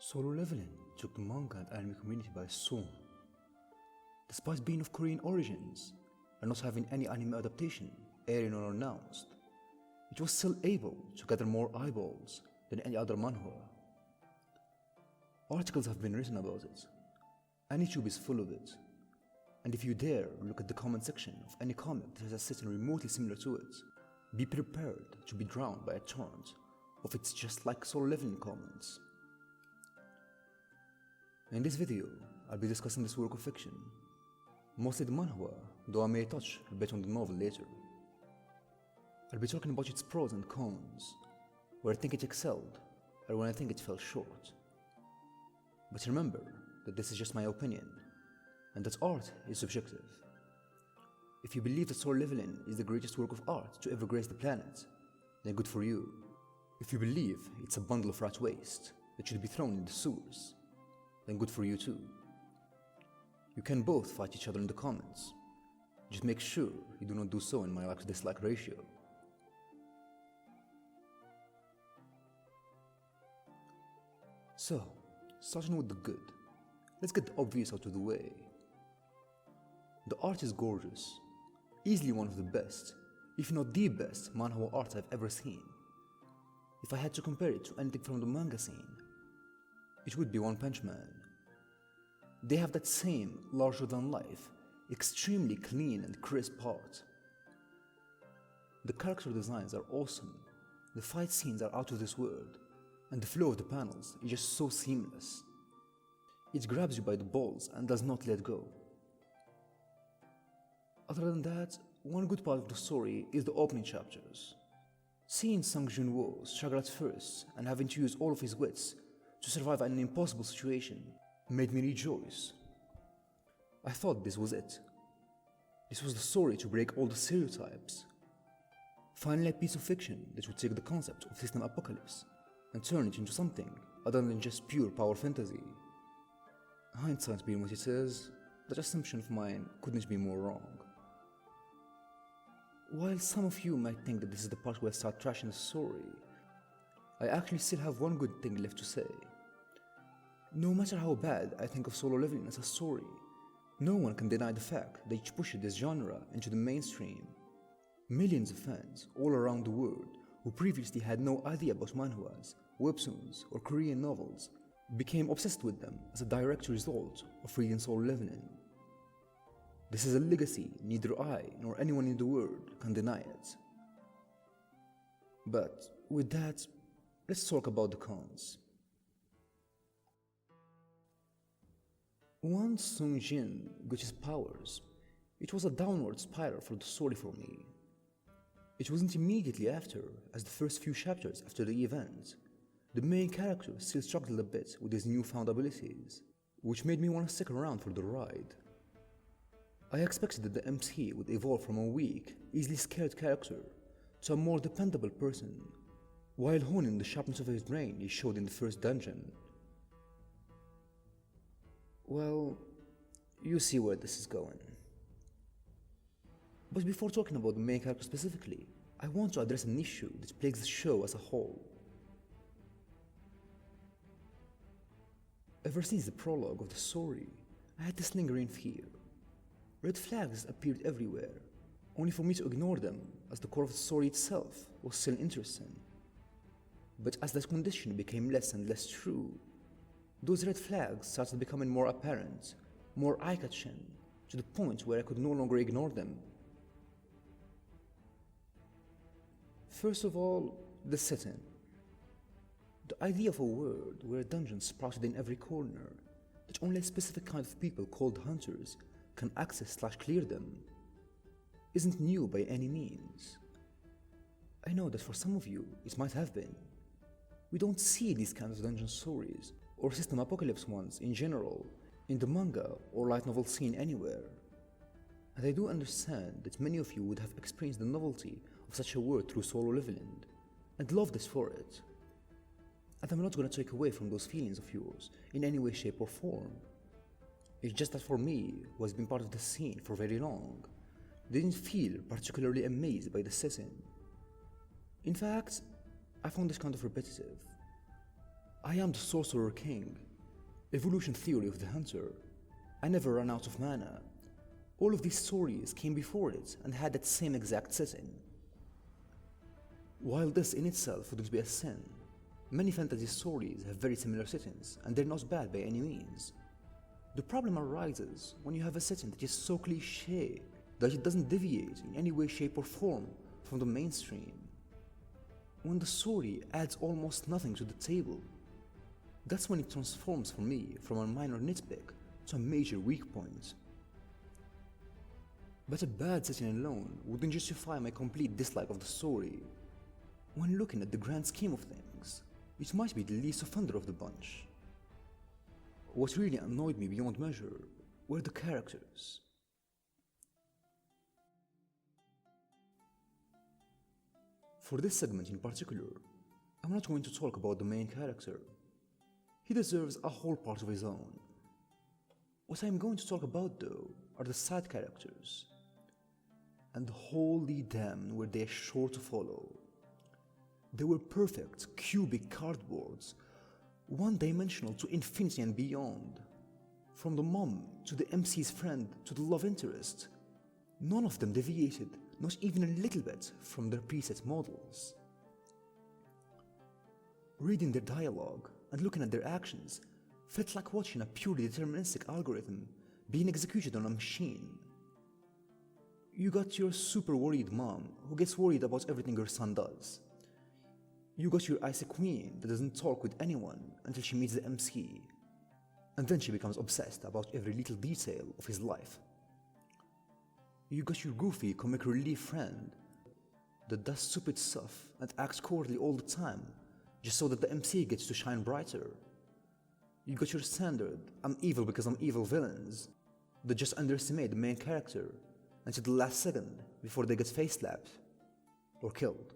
Solo Leveling took the manga and anime community by storm. Despite being of Korean origins and not having any anime adaptation airing or announced, it was still able to gather more eyeballs than any other manhwa. Articles have been written about it, and YouTube is full of it, and if you dare look at the comment section of any comic that has a setting remotely similar to it, be prepared to be drowned by a torrent of its just like Solo Leveling comments. In this video, I'll be discussing this work of fiction, mostly the manhwa, though I may touch a bit on the novel later. I'll be talking about its pros and cons, where I think it excelled, and when I think it fell short. But remember that this is just my opinion, and that art is subjective. If you believe that Solo Leveling is the greatest work of art to ever grace the planet, then good for you. If you believe it's a bundle of rat waste that should be thrown in the sewers, then good for you too. You can both fight each other in the comments. Just make sure you do not do so in my like to dislike ratio. So, starting with the good, let's get the obvious out of the way. The art is gorgeous, easily one of the best, if not the best manhwa art I've ever seen. If I had to compare it to anything from the manga scene, it would be One Punch Man. They have that same larger-than-life, extremely clean and crisp art. The character designs are awesome, the fight scenes are out of this world, and the flow of the panels is just so seamless. It grabs you by the balls and does not let go. Other than that, one good part of the story is the opening chapters. Seeing Sung Jun-woo struggle at first and having to use all of his wits to survive an impossible situation made me rejoice. I thought this was it. This was the story to break all the stereotypes. Finally a piece of fiction that would take the concept of system apocalypse and turn it into something other than just pure power fantasy. Hindsight being what it is, that assumption of mine couldn't be more wrong. While some of you might think that this is the part where I start trashing the story, I actually still have one good thing left to say. No matter how bad I think of Solo Leveling as a story, no one can deny the fact that it pushed this genre into the mainstream. Millions of fans all around the world who previously had no idea about manhwas, webtoons, or Korean novels became obsessed with them as a direct result of reading Solo Leveling. This is a legacy neither I nor anyone in the world can deny it. But with that, let's talk about the cons. Once Sung Jin got his powers, it was a downward spiral for the story for me. It wasn't immediately after, as the first few chapters after the event. The main character still struggled a bit with his newfound abilities, which made me want to stick around for the ride. I expected that the MC would evolve from a weak, easily scared character to a more dependable person, while honing the sharpness of his brain he showed in the first dungeon. Well, you see where this is going. But before talking about the main character specifically, I want to address an issue that plagues the show as a whole. Ever since the prologue of the story, I had this lingering fear. Red flags appeared everywhere, only for me to ignore them as the core of the story itself was still interesting. But as that condition became less and less true, those red flags started becoming more apparent, more eye-catching, to the point where I could no longer ignore them. First of all, the setting. The idea of a world where dungeons sprouted in every corner, that only a specific kind of people called hunters can access/clear them, isn't new by any means. I know that for some of you it might have been. We don't see these kinds of dungeon stories, or system apocalypse ones in general, in the manga or light novel scene anywhere. And I do understand that many of you would have experienced the novelty of such a world through Solo Leveling, and loved us for it. And I'm not gonna take away from those feelings of yours in any way, shape or form. It's just that for me, who has been part of the scene for very long, didn't feel particularly amazed by the setting. In fact, I found this kind of repetitive. I am the sorcerer king. Evolution theory of the hunter. I never run out of mana. All of these stories came before it and had that same exact setting. While this in itself wouldn't be a sin, many fantasy stories have very similar settings and they're not bad by any means. The problem arises when you have a setting that is so cliché that it doesn't deviate in any way, shape or form from the mainstream. When the story adds almost nothing to the table, that's when it transforms for me from a minor nitpick to a major weak point. But a bad setting alone wouldn't justify my complete dislike of the story. When looking at the grand scheme of things, it might be the least offender of the bunch. What really annoyed me beyond measure were the characters. For this segment in particular, I'm not going to talk about the main character. He deserves a whole part of his own. What I'm going to talk about though are the side characters. And holy damn were they sure to follow. They were perfect, cubic cardboards, one-dimensional to infinity and beyond. From the mom, to the MC's friend, to the love interest. None of them deviated, not even a little bit, from their preset models. Reading their dialogue and looking at their actions felt like watching a purely deterministic algorithm being executed on a machine. You got your super worried mom who gets worried about everything her son does. You got your icy queen that doesn't talk with anyone until she meets the MC, and then she becomes obsessed about every little detail of his life. You got your goofy comic relief friend that does stupid stuff and acts cowardly all the time just so that the MC gets to shine brighter. You got your standard I'm evil because I'm evil villains that just underestimate the main character until the last second before they get face-slapped or killed.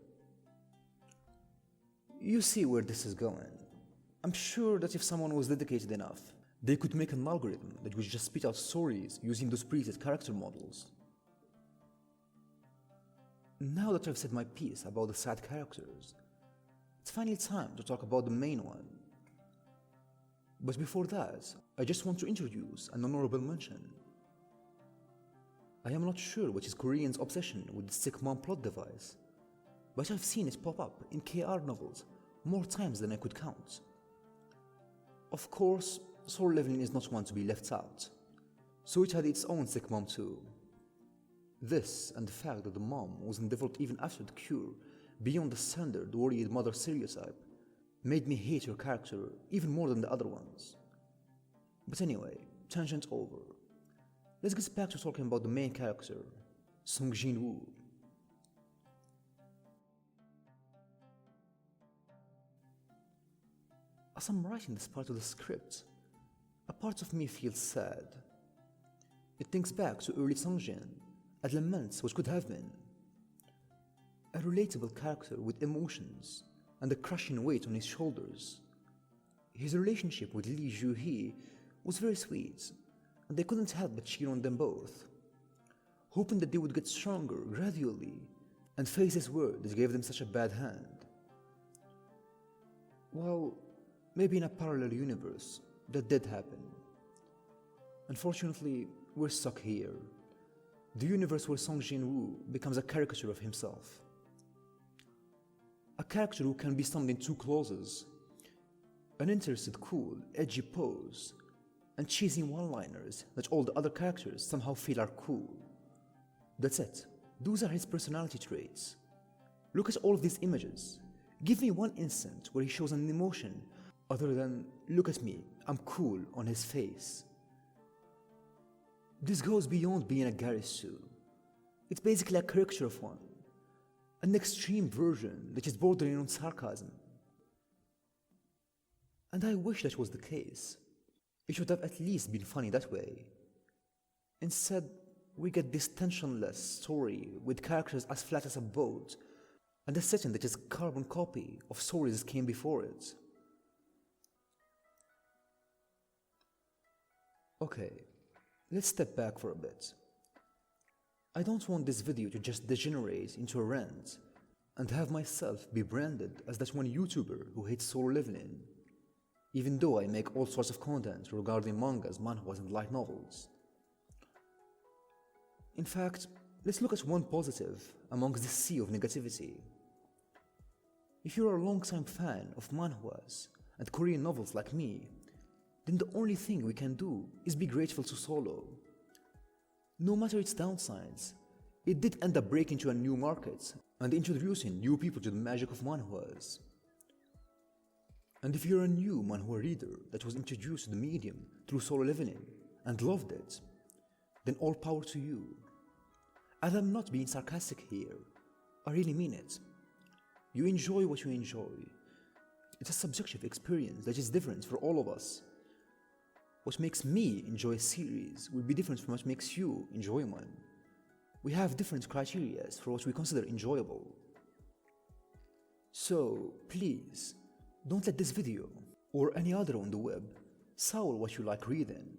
You see where this is going. I'm sure that if someone was dedicated enough, they could make an algorithm that would just spit out stories using those preset character models. Now that I've said my piece about the side characters, it's finally time to talk about the main one. But before that, I just want to introduce an honorable mention. I am not sure what is Korean's obsession with the sick mom plot device, but I've seen it pop up in KR novels more times than I could count. Of course, Solo Leveling is not one to be left out, so it had its own sick mom too. This and the fact that the mom wasn't developed even after the cure beyond the standard worried mother stereotype made me hate her character even more than the other ones. But anyway, tangent over. Let's get back to talking about the main character, Sung Jin-woo. As I'm writing this part of the script, a part of me feels sad. It thinks back to early Sungjin and laments what could have been. A relatable character with emotions and a crushing weight on his shoulders. His relationship with Lee Joo-hee was very sweet, and they couldn't help but cheer on them both, hoping that they would get stronger gradually and face this world that gave them such a bad hand. Well, maybe in a parallel universe, that did happen. Unfortunately, we're stuck here. The universe where Sung Jin-woo becomes a caricature of himself. A character who can be summed in two clauses: an interested, cool, edgy pose, and cheesy one-liners that all the other characters somehow feel are cool. That's it. Those are his personality traits. Look at all of these images. Give me one instant where he shows an emotion other than, look at me, I'm cool, on his face. This goes beyond being a Garisu. It's basically a caricature of one. An extreme version that is bordering on sarcasm. And I wish that was the case. It should have at least been funny that way. Instead, we get this tensionless story with characters as flat as a boat and a setting that is a carbon copy of stories that came before it. Okay, let's step back for a bit. I don't want this video to just degenerate into a rant and have myself be branded as that one YouTuber who hates Solo Leveling. even though I make all sorts of content regarding mangas, manhwas, and light novels. In fact, let's look at one positive amongst the sea of negativity. If you're a long-time fan of manhwas and Korean novels like me, then the only thing we can do is be grateful to Solo. No matter its downsides, it did end up breaking into a new market and introducing new people to the magic of manhwas. And if you're a new manhwa reader that was introduced to the medium through Solo Leveling and loved it, then all power to you. And I'm not being sarcastic here, I really mean it. You enjoy what you enjoy. It's a subjective experience that is different for all of us. What makes me enjoy a series will be different from what makes you enjoy one. We have different criteria for what we consider enjoyable. So, please, don't let this video, or any other on the web, sour what you like reading.